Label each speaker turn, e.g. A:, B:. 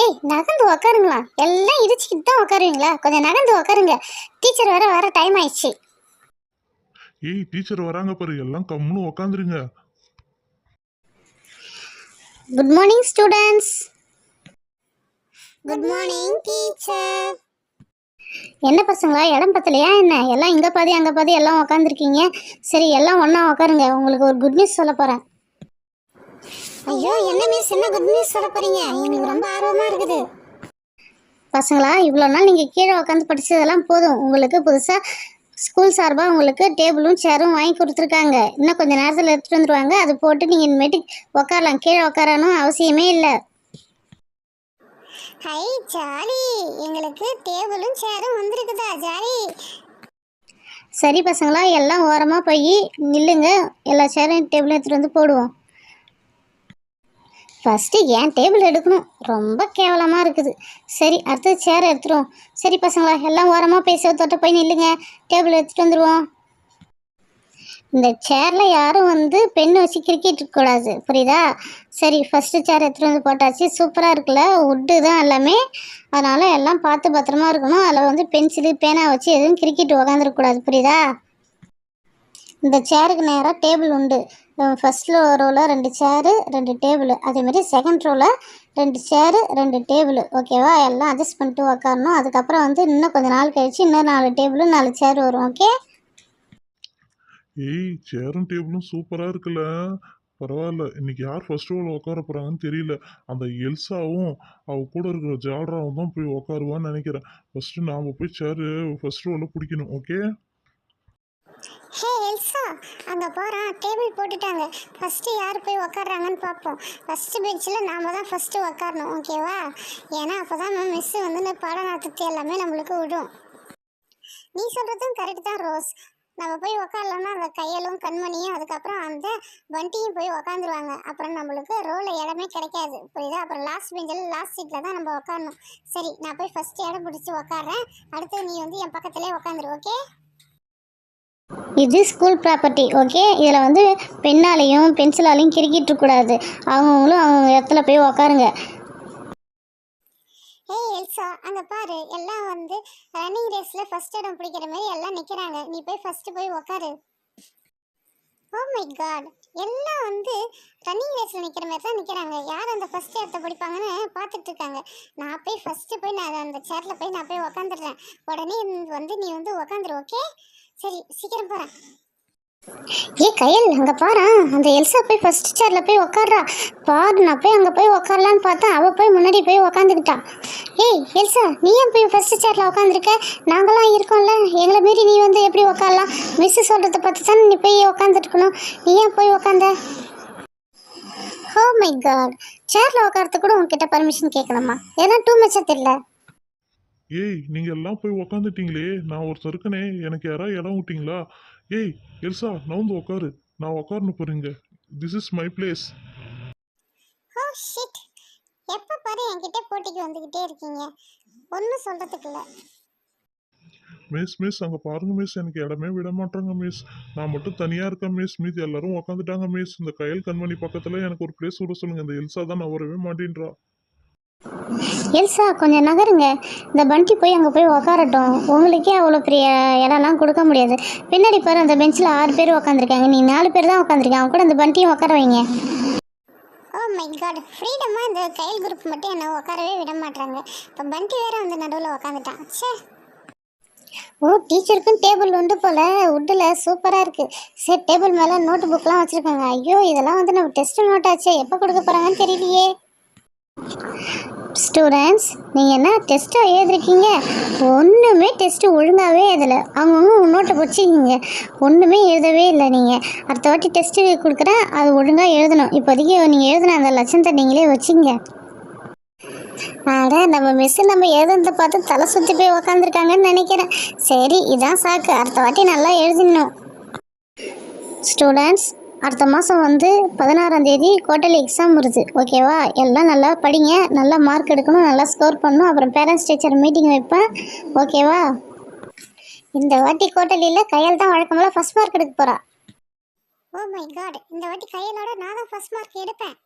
A: ஏய் நகர்ந்து உக்காருங்களா? எல்லாம் இடிச்சுக்கிட்டு தான் உக்காருவீங்களா? கொஞ்சம் நகர்ந்து உக்காருங்க. டீச்சர் வர டைம் ஆயிடுச்சு.
B: ஏய் டீச்சர் வராங்க பாரு, எல்லாம் கம்முன்னு உக்காந்துருங்க.
A: Good morning students. Good morning teacher. என்ன பசங்களா, இடம் பத்தலையா என்ன? எல்லாம் இங்கே பாதி அங்கே பாதி எல்லாம் உக்காந்துருக்கீங்க. சரி, எல்லாம் ஒன்றா உக்காருங்க. உங்களுக்கு ஒரு குட் நியூஸ் சொல்ல போகிறேன். ஐயோ, என்ன மிஸ், என்ன குட் நியூஸ் சொல்ல போறீங்க? எங்களுக்கு ரொம்ப ஆர்வமாக இருக்குது. பசங்களா, இவ்வளோ நாள் நீங்கள் கீழே உட்காந்து படித்ததெல்லாம் போதும். உங்களுக்கு புதுசாக ஸ்கூல் சார்பாக உங்களுக்கு டேபிளும் சேரும் வாங்கி கொடுத்துருக்காங்க. இன்னும் கொஞ்சம் நேரத்தில் எடுத்துகிட்டு வந்துடுவாங்க. அது போட்டு நீங்கள் இனிமேட்டுக்கு உட்காரலாம். கீழே உட்காரணும் அவசியமே இல்லை. ஹை ஜாலி, எங்களுக்கு டேபிளும் சேரும் வந்திருக்குதா? ஜாலி. சரி பசங்களா, எல்லாம் ஓரமாக போய் நில்லுங்க. எல்லா சேரும் டேபிளும் எடுத்துகிட்டு வந்து போடுவோம். ஃபஸ்ட்டு ஏன் டேபிள் எடுக்கணும், ரொம்ப கேவலமாக இருக்குது. சரி, அடுத்தது சேர் எடுத்துருவோம். சரி பசங்களா, எல்லாம் ஓரமாக போய் செவத்தோட்ட போய் நில்லுங்க. டேபிள் எடுத்துகிட்டு வந்துடுவோம். இந்த சேரில் யாரும் வந்து பெண்ணு வச்சு கிரிக்கெட் இருக்கக்கூடாது, புரியுதா? சரி, ஃபஸ்ட்டு சேர் எடுத்துகிட்டு வந்து போட்டாச்சு. சூப்பராக இருக்குல்ல, உட்டு தான் எல்லாமே. அதனால் எல்லாம் பார்த்து பத்திரமா இருக்கணும். அதில் வந்து பென்சிலு பேனா வச்சு எதுவும் கிரிக்கெட் உக்காந்துருக்கக்கூடாது, புரியுதா? இந்த சேருக்கு நேராக டேபிள் உண்டு. ஃபஸ்ட் ரோவில் 2 சேரு 2 டேபிள், அதேமாரி செகண்ட் ரோவில் 2 சேரு 2 டேபிள். ஓகேவா? எல்லாம் அட்ஜஸ்ட் பண்ணிட்டு உக்காரணும். அதுக்கப்புறம் வந்து இன்னும் கொஞ்சம் நாள் கழிச்சு இன்னும் 4 டேபிள் 4 சேர் வரும். ஓகே?
B: ஏய் சேரும் டேபிளும் சூப்பராக இருக்குல்ல, பரவாயில்ல. இன்னைக்கு யார் ஃபர்ஸ்ட் ரோவில் உட்கார போகிறாங்கன்னு தெரியல. அந்த எல்சாவும் அவ கூட இருக்கிற ஜால்ராவும் தான் போய் உட்காருவான்னு நினைக்கிறேன். ஃபர்ஸ்ட்டு நாம் போய் சேரு ஃபர்ஸ்ட் ரோவில் பிடிக்கணும். ஓகே?
A: ஹே எல்சா, அங்கே போகிறான், டேபிள் போட்டுட்டாங்க. ஃபஸ்ட்டு யார் போய் உக்காடுறாங்கன்னு பார்ப்போம். ஃபஸ்ட்டு பெஞ்சில் நாம் தான் ஃபஸ்ட்டு உக்காரணும். ஓகேவா? ஏன்னா அப்போ தான் மிஸ்ஸு வந்து பாடம் நடத்துறது எல்லாமே நம்மளுக்கு விடும். நீ சொல்கிறதும் கரெக்டு தான் ரோஸ். நம்ம போய் உக்காரலன்னா அந்த கையலும் கண்மணியும் அதுக்கப்புறம் அந்த வண்டியும் போய் உக்காந்துருவாங்க. அப்புறம் நம்மளுக்கு ரோலில் இடமே கிடைக்காது, புரியுதா? அப்புறம் லாஸ்ட் பெஞ்சில் லாஸ்ட் சீட்டில் தான் நம்ம உக்காரணும். சரி, நான் போய் ஃபஸ்ட்டு இடம் பிடிச்சி உக்காடுறேன். அடுத்து நீ வந்து என் பக்கத்துலேயே உக்காந்துரு. ஓகே? இது ஸ்கூல் ப்ராப்பர்ட்டி. ஓகே? இதில் வந்து பெண்ணாலையும் பென்சிலாலையும் கிறுக்கிட்டு இருக்கக்கூடாது. அவங்கவுங்களும் அவங்க இடத்துல போய் உக்காருங்க. ஏய் எல்சா, அங்கே பாரு, எல்லாம் வந்து ரன்னிங் ரேஸில் ஃபஸ்ட் இடம் பிடிக்கிற மாதிரி எல்லாம் நிற்கிறாங்க. நீ போய் ஃபஸ்ட்டு போய் உக்காரு. ஓ மை காட், எல்லாம் வந்து ரன்னிங் ரேஸில் நிற்கிற மாதிரி தான் நிற்கிறாங்க. யார் அந்த ஃபஸ்ட் இடத்த பிடிப்பாங்கன்னு பார்த்துட்டு இருக்காங்க. நான் போய் ஃபஸ்ட்டு போய் நான் அந்த சேரில் போய் நான் போய் உக்காந்துடுறேன். உடனே வந்து நீ வந்து உக்காந்துரு. ஓகே? சரி, சீக்கிரம் போகிறேன். ஏ கையல், அங்கே பாரு, அந்த எல்சா போய் ஃபஸ்ட் சேரில் போய் உக்காடுறா. பாரு, நான் போய் அங்கே போய் உக்காரலான்னு பார்த்தா அவள் போய் முன்னாடி போய் உக்காந்துக்கிட்டா. ஏய் எல்சா, நீ ஏன் போய் ஃபஸ்ட்டு சேரில் உக்காந்துருக்க? நாங்களாம் இருக்கோம்ல, எங்களை மீறி நீ வந்து எப்படி உக்காரலாம்? மிஸ்ஸு சொல்கிறத பார்த்து தானே நீ போய் உக்காந்துருக்கணும். நீ ஏன் போய் உக்காந்த? ஓ மை காட், சேரில் உட்காரத்துக்கு கூட உங்ககிட்ட பர்மிஷன் கேட்கணுமா? ஏன்னா டூ மச்சா தெரியல.
B: ஏய் நீங்கள் எல்லாம் போய் உக்காந்துட்டீங்களே, நான் ஒருத்தர் இருக்கனே, எனக்கு யாராவது இடம் விட்டீங்களா? ஏய் எல்சா, நவுந்து உட்காரு. நான் உட்காரணும் போறீங்க. This is my place.
A: Oh shit, எப்போ பாரு என்கிட்ட போட்டிக்கு வந்துக்கிட்டே இருக்கீங்க, ஒன்றும் சொல்கிறதுக்கு இல்லை.
B: மிஸ் அங்கே பாருங்க மிஸ், எனக்கு இடமே விட மாட்டாங்க மிஸ். நான் மட்டும் தனியாக இருக்கேன் மிஸ், மீதி எல்லாரும் உக்காந்துட்டாங்க மிஸ். இந்த கயல் கண்மணி பக்கத்தில் எனக்கு ஒரு பிளேஸ் விட சொல்லுங்க. இந்த எல்சா தான் நான் வரவே மாட்டேன்றா.
A: எல்சா, கொஞ்சம் நகருங்க. இந்த பண்டி போய் அங்கே போய் உக்காரட்டும். உங்களுக்கே அவ்வளோ பெரிய இடம்லாம் கொடுக்க முடியாது. பின்னாடி பாரு, அந்த பெஞ்சில் 6 பேர் உக்காந்துருக்காங்க. நீ 4 பேர் தான் உக்காந்துருக்காங்க. அவங்க கூட அந்த பண்டியும் உட்கார வைங்க. ஓ மை காட், ஃப்ரீடமாக இந்த கைல் குரூப் மட்டும் என்ன உட்காரவே விட மாட்டாங்க. இப்போ பண்டி வேற வந்து நடுவில் உட்காந்துட்டான். சே. ஓ, டீச்சருக்கும் டேபிள் உண்டு போல். உட்டில் சூப்பராக இருக்குது. சரி, டேபிள் மேலே நோட்டு புக்கெலாம் வச்சுருக்காங்க. ஐயோ, இதெல்லாம் வந்து நம்ம டெஸ்ட் நோட்டாச்சே, எப்போ கொடுக்க போகிறாங்கன்னு தெரியலையே. ஸ்டூடெண்ட்ஸ், நீங்கள் என்ன டெஸ்ட்டாக எழுதிருக்கீங்க? ஒன்றுமே டெஸ்ட்டு ஒழுங்காகவே எழுதலை. அவங்கவுங்க நோட்டை வச்சுக்கிங்க. ஒன்றுமே எழுதவே இல்லை. நீங்கள் அடுத்த வாட்டி டெஸ்ட்டு கொடுக்குறேன், அது ஒழுங்காக எழுதணும். இப்போதைக்கு நீங்கள் எழுதின அந்த லட்சத்தை நீங்களே வச்சுங்க. ஆட, நம்ம மிஸ்ஸு நம்ம எழுதுனதை பார்த்து தலை சுற்றி போய் உக்காந்துருக்காங்கன்னு நினைக்கிறேன். சரி, இதான் சாக்கு. அடுத்த வாட்டி நல்லா எழுதிடணும். ஸ்டூடெண்ட்ஸ், அடுத்த மாதம் வந்து 16ஆம் தேதி குவார்டர்லி எக்ஸாம் வருது. ஓகேவா? எல்லாம் நல்லா படிங்க, நல்லா மார்க் எடுக்கணும், நல்லா ஸ்கோர் பண்ணணும். அப்புறம் பேரண்ட்ஸ் டீச்சர் மீட்டிங் வைப்பேன். ஓகேவா? இந்த வாட்டி குவார்டர்லியில் கையால் தான் வழக்கம்போல் ஃபஸ்ட் மார்க் எடுக்க போகிறா. ஓ மை காட், இந்த வாட்டி கையலோட நான் தான் ஃபஸ்ட் மார்க் எடுப்பேன்.